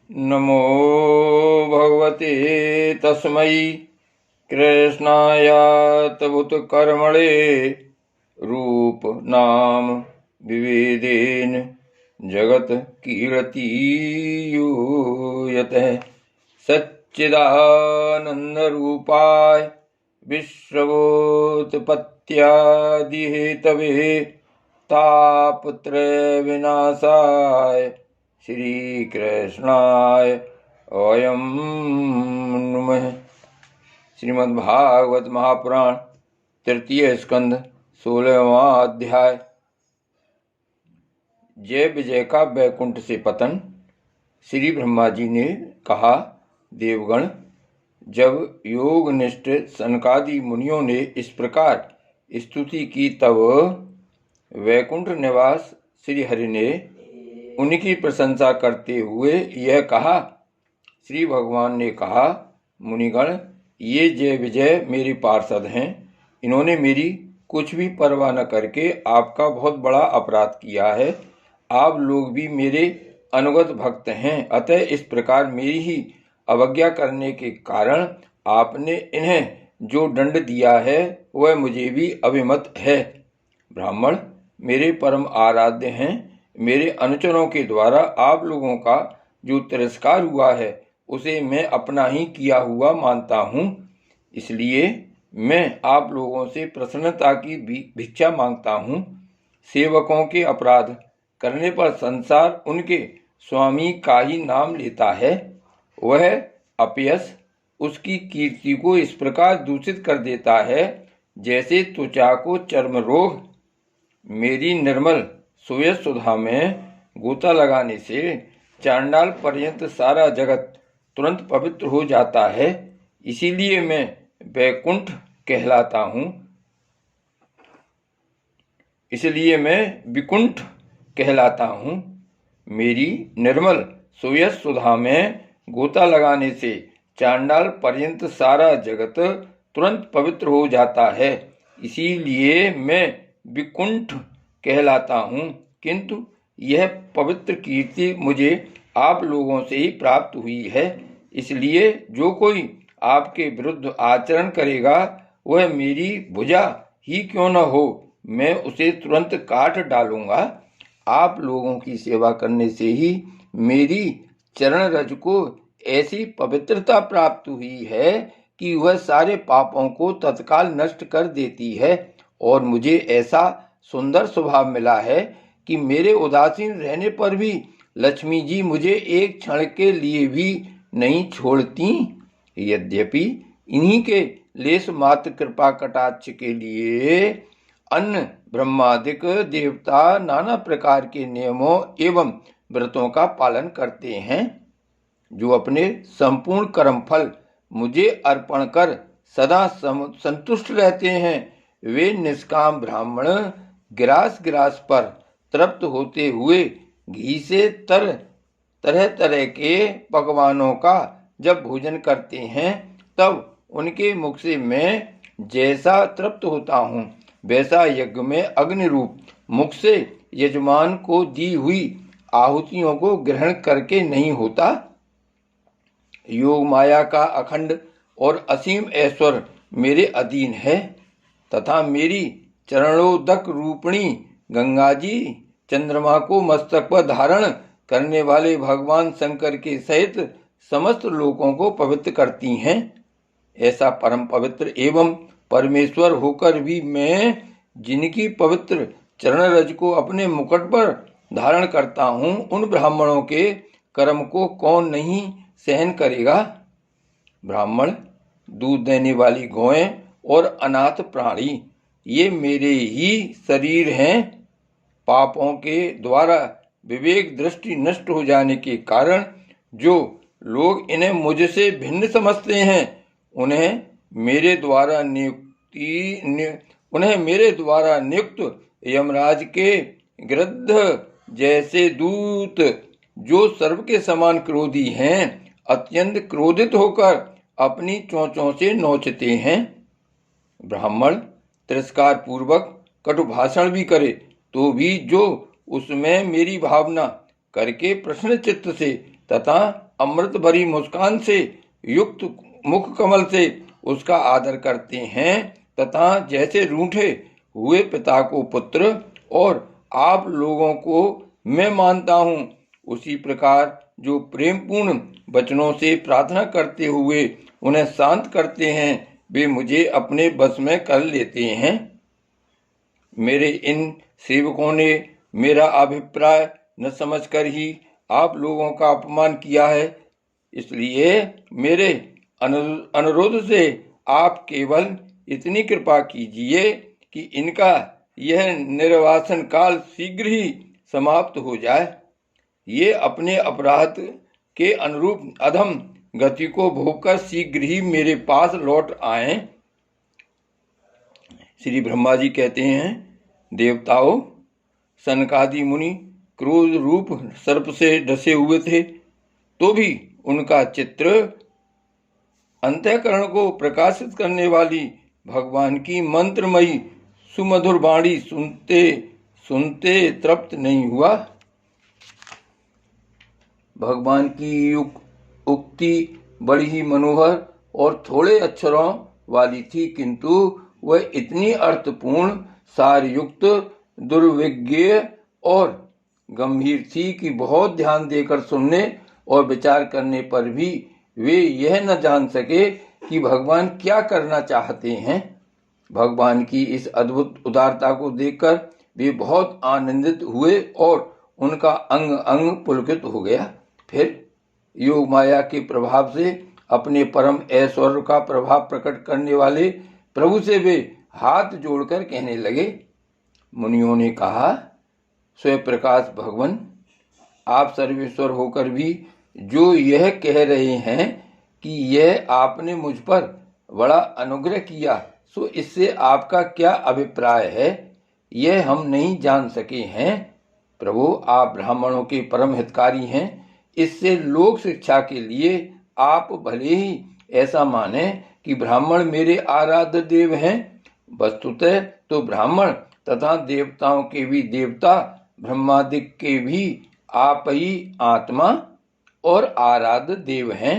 नमो भगवते तस्मै कृष्णायातभूतकर्मणे रूप नाम विभेदेन जगत कीर्तियो यतः सच्चिदानन्दरूपाय विश्वोत्पत्त्यादिहेतवे तापत्रय विनाशाय श्री कृष्णाय वयं नमः। श्रीमद्भागवत महापुराण तृतीय स्कंध 16वां अध्याय। जय विजय का वैकुंठ से पतन। श्री ब्रह्मा जी ने कहा, देवगण, जब योगनिष्ठ सनकादि मुनियों ने इस प्रकार स्तुति की तब वैकुंठ निवास श्री हरि ने उनकी प्रशंसा करते हुए यह कहा। श्री भगवान ने कहा, मुनिगण, ये जय विजय मेरे पार्षद हैं। इन्होंने मेरी कुछ भी परवाह न करके आपका बहुत बड़ा अपराध किया है। आप लोग भी मेरे अनुगत भक्त हैं, अतः इस प्रकार मेरी ही अवज्ञा करने के कारण आपने इन्हें जो दंड दिया है वह मुझे भी अभिमत है। ब्राह्मण मेरे परम आराध्य हैं। मेरे अनुचरों के द्वारा आप लोगों का जो तिरस्कार हुआ है उसे मैं अपना ही किया हुआ मानता हूँ। इसलिए मैं आप लोगों से प्रसन्नता की भिक्षा मांगता हूँ। सेवकों के अपराध करने पर संसार उनके स्वामी का ही नाम लेता है। वह अपयश उसकी कीर्ति को इस प्रकार दूषित कर देता है जैसे त्वचा को चर्म रोग। मेरी निर्मल सुयश सुधा में गोता लगाने से चांडाल पर्यंत सारा जगत तुरंत पवित्र हो जाता है। इसीलिए मैं वैकुंठ कहलाता हूँ। इसलिए मैं विकुंठ कहलाता हूँ। मेरी निर्मल सुयश सुधा में गोता लगाने से चांडाल पर्यंत सारा जगत तुरंत पवित्र हो जाता है। इसीलिए मैं विकुंठ कहलाता हूँ। किंतु यह पवित्र कीर्ति मुझे आप लोगों से ही प्राप्त हुई है। इसलिए जो कोई आपके विरुद्ध आचरण करेगा वह मेरी भुजा ही क्यों न हो, मैं उसे तुरंत काट डालूंगा। आप लोगों की सेवा करने से ही मेरी चरण रज को ऐसी पवित्रता प्राप्त हुई है कि वह सारे पापों को तत्काल नष्ट कर देती है। और मुझे ऐसा सुंदर स्वभाव मिला है कि मेरे उदासीन रहने पर भी लक्ष्मी जी मुझे एक क्षण के लिए भी नहीं छोड़ती। यद्यपि इन्हीं के लेश मात्र कृपा कटाक्ष के लिए अन्य ब्रह्मादिक देवता नाना प्रकार के नियमों एवं व्रतों का पालन करते हैं। जो अपने संपूर्ण कर्म फल मुझे अर्पण कर सदा संतुष्ट रहते हैं, वे निष्काम ब्राह्मण गिरास गिरास पर तृप्त होते हुए घी से तरह तरह के पकवानों का जब भोजन करते हैं तब उनके मुख से मैं जैसा तृप्त होता हूँ वैसा यज्ञ में अग्नि रूप मुख से यजमान को दी हुई आहुतियों को ग्रहण करके नहीं होता। योग माया का अखंड और असीम ऐश्वर्य मेरे अधीन है तथा मेरी चरणोदक रूपिणी गंगा जी चंद्रमा को मस्तक पर धारण करने वाले भगवान शंकर के सहित समस्त लोगों को पवित्र करती हैं। ऐसा परम पवित्र एवं परमेश्वर होकर भी मैं जिनकी पवित्र चरण रज को अपने मुकुट पर धारण करता हूँ, उन ब्राह्मणों के कर्म को कौन नहीं सहन करेगा। ब्राह्मण, दूध देने वाली गौएं और अनाथ प्राणी ये मेरे ही शरीर हैं। पापों के द्वारा विवेक दृष्टि नष्ट हो जाने के कारण जो लोग इन्हें मुझसे भिन्न समझते हैं उन्हें मेरे द्वारा नियुक्त यमराज के गृध्र जैसे दूत जो सर्व के समान क्रोधी हैं अत्यंत क्रोधित होकर अपनी चोंचों से नोचते हैं। ब्राह्मण तिरस्कार पूर्वक कटु भाषण भी करे तो भी जो उसमें मेरी भावना करके प्रसन्न चित्त से तथा अमृत भरी मुस्कान से युक्त मुख कमल से उसका आदर करते हैं तथा जैसे रूठे हुए पिता को पुत्र और आप लोगों को मैं मानता हूँ, उसी प्रकार जो प्रेमपूर्ण वचनों से प्रार्थना करते हुए उन्हें शांत करते हैं, वे मुझे अपने बस में कर लेते हैं। मेरे इन सेवकों ने मेरा अभिप्राय न समझकर ही आप लोगों का अपमान किया है, इसलिए मेरे अनुरोध से आप केवल इतनी कृपा कीजिए कि इनका यह निर्वासन काल शीघ्र ही समाप्त हो जाए। ये अपने अपराध के अनुरूप अधम गति को भोगकर शीघ्र ही मेरे पास लौट आए। श्री ब्रह्मा जी कहते हैं, देवताओं, सनकादि मुनि क्रोध रूप सर्प से डसे हुए थे, तो भी उनका चित्र अंतःकरण को प्रकाशित करने वाली भगवान की मंत्रमयी सुमधुर वाणी सुनते सुनते तृप्त नहीं हुआ। भगवान की उक्ति बड़ी ही मनोहर और थोड़े अक्षरों वाली थी, किंतु वह इतनी अर्थपूर्ण, सारयुक्त, दुर्विज्ञेय और गंभीर थी कि बहुत ध्यान देकर सुनने और विचार करने पर भी वे यह न जान सके कि भगवान क्या करना चाहते हैं। भगवान की इस अद्भुत उदारता को देखकर वे बहुत आनंदित हुए और उनका अंग अंग पुलकित हो गया। फिर योग माया के प्रभाव से अपने परम ऐश्वर्य का प्रभाव प्रकट करने वाले प्रभु से वे हाथ जोड़कर कहने लगे। मुनियों ने कहा, स्वयं प्रकाश भगवान, आप सर्वेश्वर होकर भी जो यह कह रहे हैं कि यह आपने मुझ पर बड़ा अनुग्रह किया, सो इससे आपका क्या अभिप्राय है, यह हम नहीं जान सके हैं। प्रभु, आप ब्राह्मणों के परम हितकारी हैं, इससे लोक शिक्षा के लिए आप भले ही ऐसा माने कि ब्राह्मण मेरे आराध्य देव हैं। वस्तुतः तो ब्राह्मण तथा देवताओं के भी देवता, ब्रह्मादिक के भी आप ही आत्मा और आराध्य देव हैं।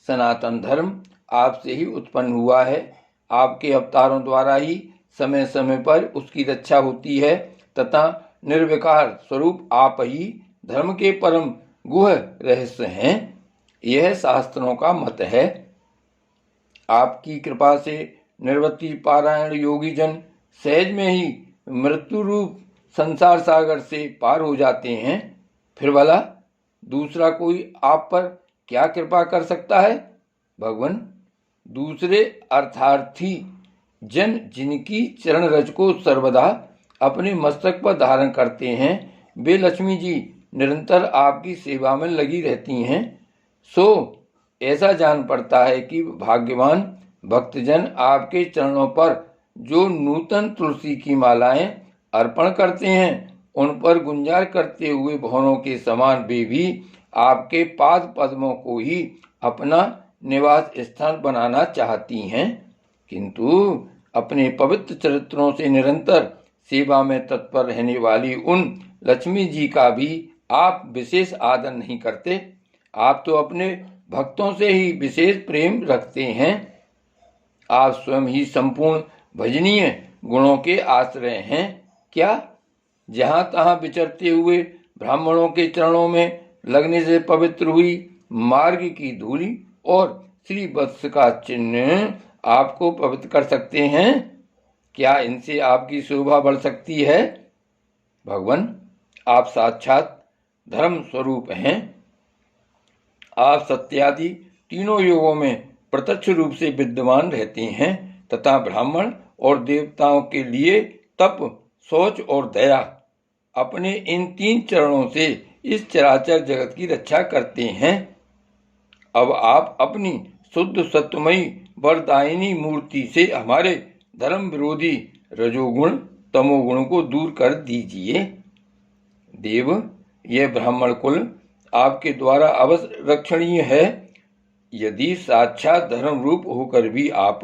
सनातन धर्म आपसे ही उत्पन्न हुआ है, आपके अवतारों द्वारा ही समय समय पर उसकी रक्षा होती है तथा निर्विकार स्वरूप आप ही धर्म के परम गुह रहस्य हैं। यह शास्त्रों का मत है। आपकी कृपा से निर्वृत्ति पारायण योगी जन सहज में ही मृत्यु रूप संसार सागर से पार हो जाते हैं। फिर भला दूसरा कोई आप पर क्या कृपा कर सकता है? भगवान, दूसरे अर्थार्थी जन जिनकी चरण रज को सर्वदा अपने मस्तक पर धारण करते हैं, वे लक्ष्मी जी निरंतर आपकी सेवा में लगी रहती हैं। सो ऐसा जान पड़ता है कि भाग्यवान भक्तजन आपके चरणों पर जो नूतन तुलसी की मालाएं अर्पण करते हैं, उन पर गुंजार करते हुए भवनों के समान वे भी आपके पाद पद्मों को ही अपना निवास स्थान बनाना चाहती हैं, किंतु अपने पवित्र चरित्रों से निरंतर सेवा में तत्पर रहने वाली उन लक्ष्मी जी का भी आप विशेष आदर नहीं करते। आप तो अपने भक्तों से ही विशेष प्रेम रखते हैं। आप स्वयं ही संपूर्ण भजनीय गुणों के आश्रय हैं। क्या जहां तहां विचरते हुए ब्राह्मणों के चरणों में लगने से पवित्र हुई मार्ग की धूलि और श्री वत्स का चिन्ह आपको पवित्र कर सकते हैं? क्या इनसे आपकी शोभा बढ़ सकती है? भगवान, आप साक्षात धर्म स्वरूप हैं। आप सत्यादि तीनों योगों में प्रत्यक्ष रूप से विद्यमान रहते हैं तथा ब्राह्मण और देवताओं के लिए तप, शौच और दया अपने इन तीन चरणों से इस चराचर जगत की रक्षा करते हैं। अब आप अपनी शुद्ध सत्वमयी वरदायिनी मूर्ति से हमारे धर्म विरोधी रजोगुण तमोगुण को दूर कर दीजिए। देव, यह ब्राह्मण कुल आपके द्वारा अवश्य रक्षणीय है। यदि साक्षात धर्म रूप होकर भी आप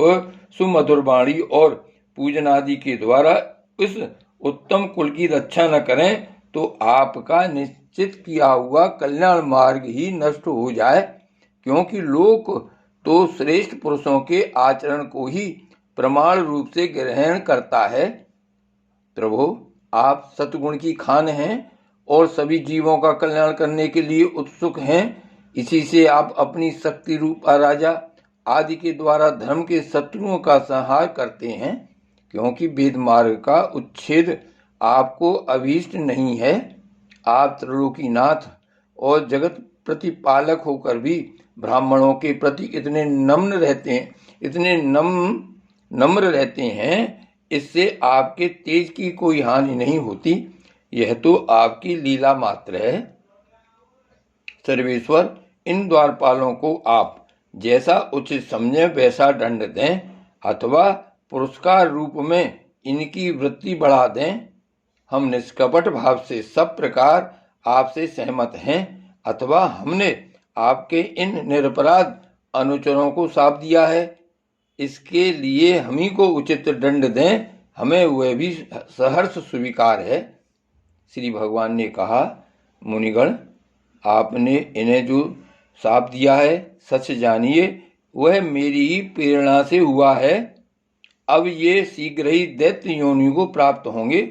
सुमधुर वाणी और पूजन आदि के द्वारा इस उत्तम कुल की रक्षा न करें, तो आपका निश्चित किया हुआ कल्याण मार्ग ही नष्ट हो जाए, क्योंकि लोक तो श्रेष्ठ पुरुषों के आचरण को ही प्रमाण रूप से ग्रहण करता है। प्रभु, आप सतगुण की खान हैं और सभी जीवों का कल्याण करने के लिए उत्सुक हैं। इसी से आप अपनी शक्ति रूपा राजा आदि के द्वारा धर्म के शत्रुओं का संहार करते हैं, क्योंकि वेद मार्ग का उच्छेद आपको अभीष्ट नहीं है। आप त्रिलोकीनाथ और जगत प्रतिपालक होकर भी ब्राह्मणों के प्रति इतने नम्र रहते हैं, इससे आपके तेज की कोई हानि नहीं होती। यह तो आपकी लीला मात्र है। सर्वेश्वर, इन द्वारपालों को आप जैसा उचित समझें वैसा दंड दें, अथवा पुरस्कार रूप में इनकी वृत्ति बढ़ा दें। हम निष्कपट भाव से सब प्रकार आपसे सहमत हैं, अथवा हमने आपके इन निरपराध अनुचरों को साप दिया है, इसके लिए हम ही को उचित दंड दें, हमें वह भी सहर्ष स्वीकार है। श्री भगवान ने कहा, मुनिगण, आपने इन्हें जो साप दिया है, सच जानिए वह मेरी ही प्रेरणा से हुआ है। अब ये शीघ्र ही दैत्य योनि को प्राप्त होंगे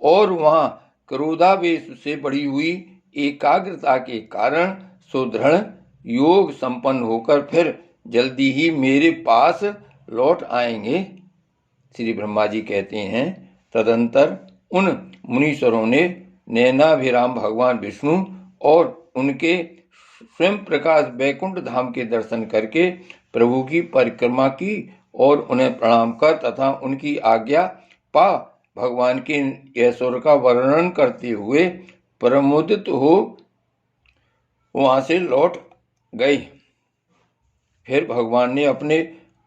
और वहां क्रोधावेश से बढ़ी हुई एकाग्रता के कारण सुदृढ़ योग संपन्न होकर फिर जल्दी ही मेरे पास लौट आएंगे। श्री ब्रह्मा जी कहते हैं, तदंतर उन मुनीश्वरों ने नैनाभिराम भगवान विष्णु और उनके स्वयं प्रकाश वैकुंठ धाम के दर्शन करके प्रभु की परिक्रमा की और उन्हें प्रणाम कर तथा उनकी आज्ञा पा भगवान के ऐश्वर्य का वर्णन करते हुए प्रमुदित हो वहां से लौट गए। फिर भगवान ने अपने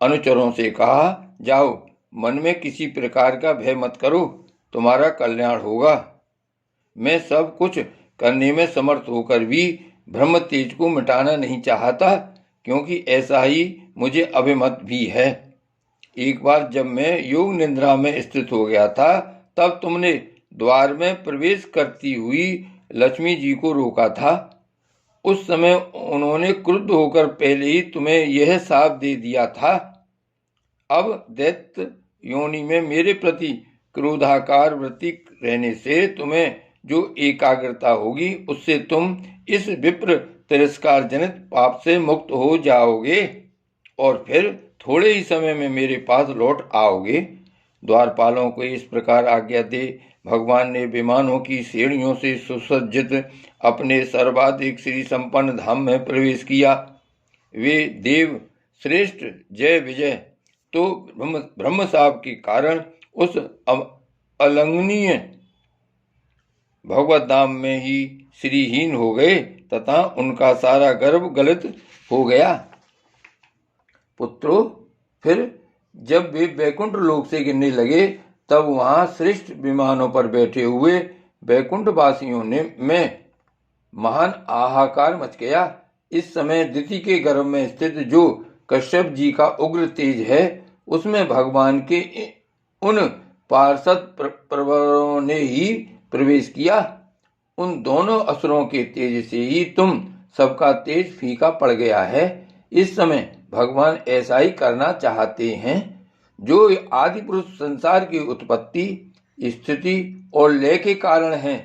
अनुचरों से कहा, जाओ, मन में किसी प्रकार का भय मत करो, तुम्हारा कल्याण होगा। मैं सब कुछ करने में समर्थ होकर भी ब्रह्म तेज को मिटाना नहीं चाहता, क्योंकि ऐसा ही मुझे अभिमत भी है। एक बार जब मैं योग निद्रा में स्थित हो गया था, तब तुमने द्वार में प्रवेश करती हुई लक्ष्मी जी को रोका था। उस समय उन्होंने क्रुद्ध होकर पहले ही तुम्हें यह शाप दे दिया था। अब दैत्य योनि में मेरे प्रति क्रोधाकार वृत्ति रहने से तुम्हें जो एकाग्रता होगी, उससे तुम इस विप्र तिरस्कार जनित पाप से मुक्त हो जाओगे और फिर थोड़े ही समय में मेरे पास लौट आओगे। द्वारपालों को इस प्रकार आज्ञा दे भगवान ने विमानों की श्रेणियों से सुसज्जित अपने सर्वाधिक श्री संपन्न धाम में प्रवेश किया। वे देव श्रेष्ठ जय विजय तो ब्रह्म साप के कारण उस अलंघनीय भगवत धाम में ही श्रीहीन हो गए तथा उनका सारा गर्व गलित हो गया। पुत्रों, फिर जब वे वैकुंठ लोक से गिरने लगे, तब वहां श्रेष्ठ विमानों पर बैठे हुए वैकुंठ वासियों में महान हाहाकार मच गया। इस समय दिति के गर्भ में स्थित जो कश्यप जी का उग्र तेज है, उसमें भगवान के उन पार्षद प्रवरों ने ही प्रवेश किया। उन दोनों असुरों के तेज से ही तुम सबका तेज फीका पड़ गया है। इस समय भगवान ऐसा ही करना चाहते हैं। जो आदि पुरुष संसार की उत्पत्ति, स्थिति और लय के कारण हैं,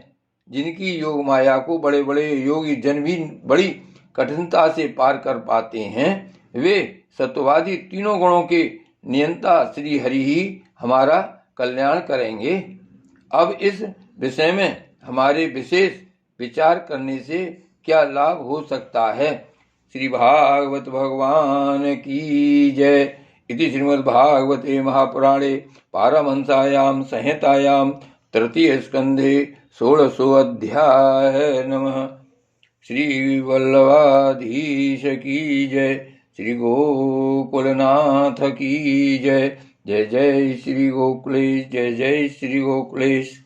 जिनकी योग माया को बड़े बड़े योगी जन भी बड़ी कठिनता से पार कर पाते हैं, वे सत्ववादी तीनों गुणों के नियंता श्री हरि ही हमारा कल्याण करेंगे। अब इस विषय में हमारे विशेष विचार करने से क्या लाभ हो सकता है। श्री भागवत भगवान की जय। इति श्रीमद्भागवते महापुराणे पारमहंसायां संहितायां तृतीय स्कंधे 16 अध्याय। नमः। श्री वल्लभाधीश की जय। श्री गोकुलनाथ की जय। जय जय श्री गोकुलेश, जय जय श्री गोकुलेश।